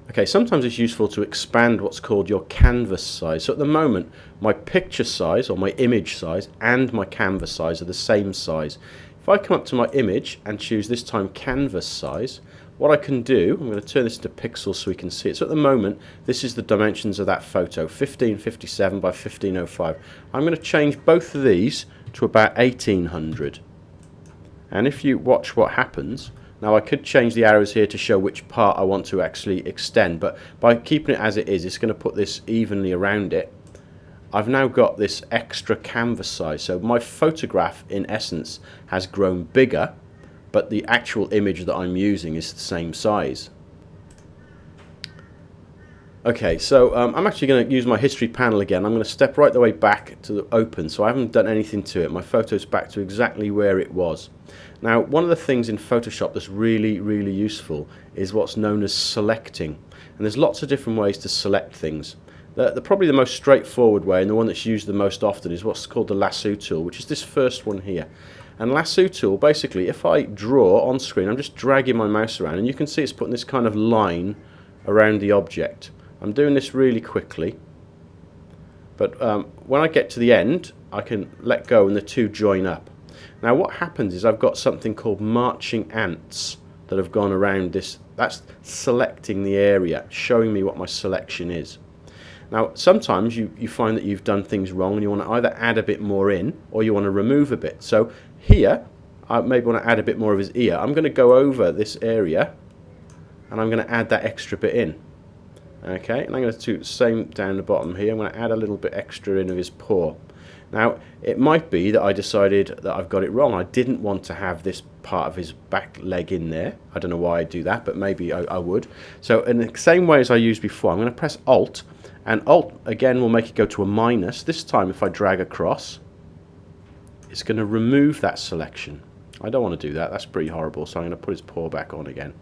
Okay, sometimes it's useful to expand what's called your canvas size. So at the moment, my picture size or my image size and my canvas size are the same size. If I come up to my image and choose this time canvas size, what I can do, I'm going to turn this into pixels so we can see it. So at the moment, this is the dimensions of that photo, 1557 by 1505. I'm going to change both of these to about 1800. And if you watch what happens, now I could change the arrows here to show which part I want to actually extend, but by keeping it as it is, it's going to put this evenly around it. I've now got this extra canvas size, so my photograph in essence has grown bigger, but the actual image that I'm using is the same size. Okay, so I'm actually going to use my history panel again. I'm going to step right the way back to the open, so I haven't done anything to it. My photo's back to exactly where it was. Now, one of the things in Photoshop that's really useful is what's known as selecting. And there's lots of different ways to select things. Probably the most straightforward way, and the one that's used the most often, is what's called the lasso tool, which is this first one here. And lasso tool, basically, if I draw on screen, I'm just dragging my mouse around, and you can see it's putting this kind of line around the object. I'm doing this really quickly, but when I get to the end, I can let go and the two join up. Now what happens is I've got something called marching ants that have gone around this. That's selecting the area, showing me what my selection is. Now sometimes you find that you've done things wrong and you want to either add a bit more in or you want to remove a bit. So here, I maybe want to add a bit more of his ear. I'm going to go over this area and I'm going to add that extra bit in. Okay, and I'm going to do the same down the bottom here. I'm going to add a little bit extra in of his paw. Now, it might be that I decided that I've got it wrong. I didn't want to have this part of his back leg in there. I don't know why I do that, but maybe I would. So in the same way as I used before, I'm going to press Alt, and Alt again will make it go to a minus. This time if I drag across, it's going to remove that selection. I don't want to do that. That's pretty horrible. So I'm going to put his paw back on again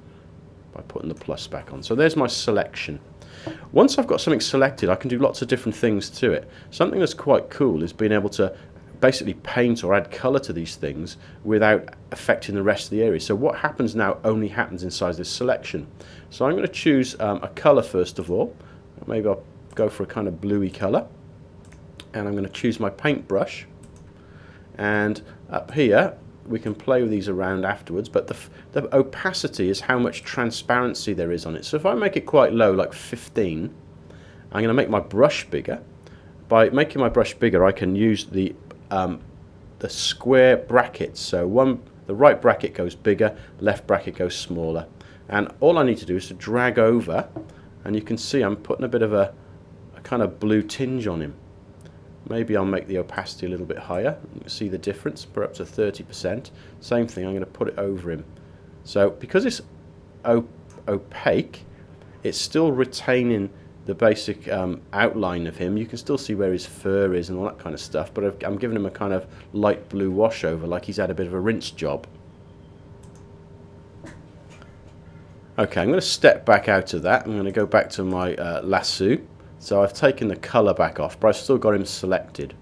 by putting the plus back on. So there's my selection. Once I've got something selected, I can do lots of different things to it. Something that's quite cool is being able to basically paint or add colour to these things without affecting the rest of the area. So what happens now only happens inside this selection. So I'm going to choose a colour first of all. Maybe I'll go for a kind of bluey colour. And I'm going to choose my paintbrush. And up here, we can play with these around afterwards, but the opacity is how much transparency there is on it. So if I make it quite low, like 15, I'm going to make my brush bigger. By making my brush bigger, I can use the square brackets. So the right bracket goes bigger, left bracket goes smaller. And all I need to do is to drag over, and you can see I'm putting a bit of a kind of blue tinge on him. Maybe I'll make the opacity a little bit higher. You can see the difference, perhaps to 30%. Same thing, I'm going to put it over him. So because it's opaque, it's still retaining the basic outline of him. You can still see where his fur is and all that kind of stuff, but I'm giving him a kind of light blue wash over, like he's had a bit of a rinse job. Okay, I'm going to step back out of that. I'm going to go back to my lasso. So I've taken the colour back off, but I've still got him selected.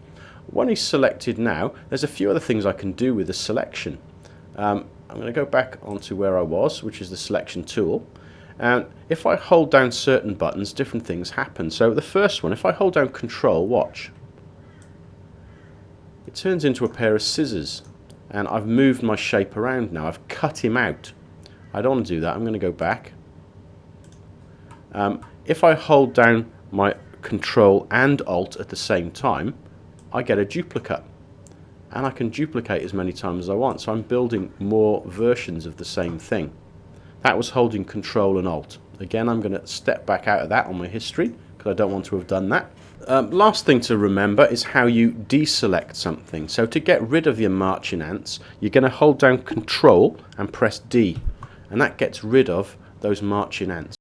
When he's selected now, there's a few other things I can do with the selection. I'm going to go back onto where I was, which is the selection tool. And if I hold down certain buttons, different things happen. So the first one, if I hold down Control, watch. It turns into a pair of scissors. And I've moved my shape around now. I've cut him out. I don't want to do that. I'm going to go back. If I hold down my Control and Alt at the same time, I get a duplicate, and I can duplicate as many times as I want, so I'm building more versions of the same thing. That was holding Control and Alt. Again, I'm going to step back out of that on my history because I don't want to have done that. Last thing to remember is how you deselect something. So to get rid of your marching ants, you're going to hold down Control and press D, and that gets rid of those marching ants.